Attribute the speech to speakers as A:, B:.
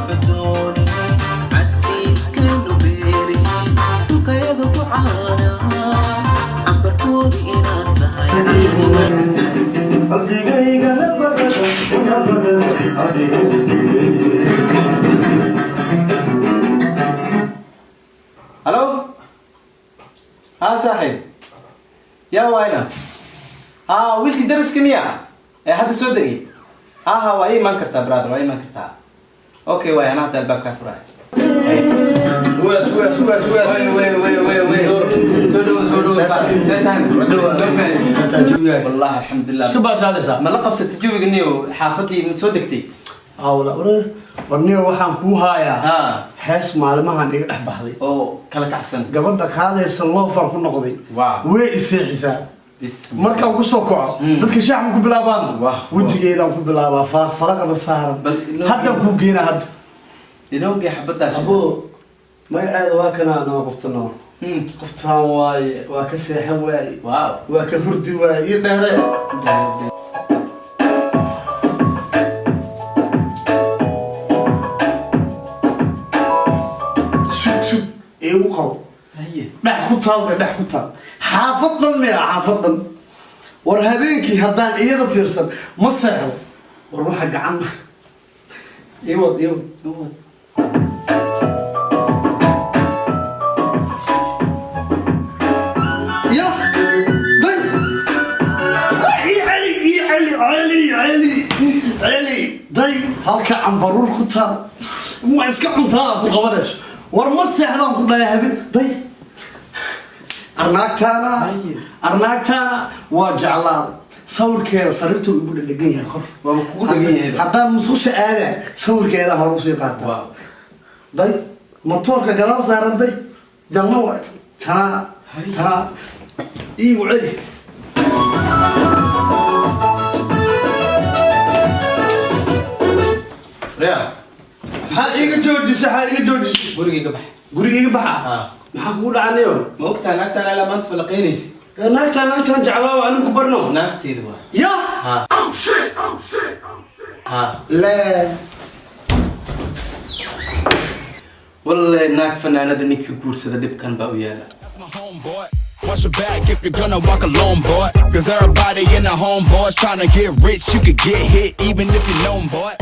A: عبدوني عسيس كانوا بيري وكيغو كعانا عبر كودي إنا
B: الو ها صاحب يا وينه ويلكي درس كيمياء هذا سودري واي ما كرتا برادر واي ما كرتا اوكي واي انا هذا الباب كافراي سودو والله الحمد لله
C: شو باش هذا صار
B: ما لقب ستجوي قنيو حافتي من سودكتي
C: ولا ورنيو waxaan ku hayaa hees maalmahan iga dhex baxday
B: oo kala kacsan
C: gabadha qaadaysa loofan ku noqday way isixisa markaan ku soo kaco dadka shacabku ku bilaabaan wajigeedaan ku bilaabaa faraqada saaran hadda ku geena hadda
B: inooge xabadaas
C: abo magaceeda waa kana anoo qoftano qoftaan waaye waa ka seexan waaye waa ka hurdi waaye iyo dheere igu qabo dhex ku taal xaafadan miya xaafadan war habeenkii haddaan iyada fiirsan ma seexdo war waxa gacan iwad ya علي day halka cambaruur ku taal ma iska cuntaa ku qabanayso war ma seexdaan ku dhahay habeen day arnaagtaana waa jeclaa sawirkeeda sariirta ugu dhadhagan yahay kor
B: waa kugu dhagan yahay
C: haddaan musqusha aada sawirkeeda hor u sii qaata day motoorka gadaal saaran day janno waa tana iigu celi
B: ريا
C: حقيقة جوجس gurigayga baxa maxaa kugu dhacanayo
B: ma ogtahay naagtaan ilaa maanta falaqeynaysa
C: naagtaan jeclaa anigu ku barno
B: naagteeda waa
C: ya la
B: wallahi naag fanaanada ninkii guursada dhibkan baa u yaala
D: Watch your back if you're gonna walk alone, boy. Cause everybody in the homeboys trying to get rich. You could get hit even if you know 'em, boy.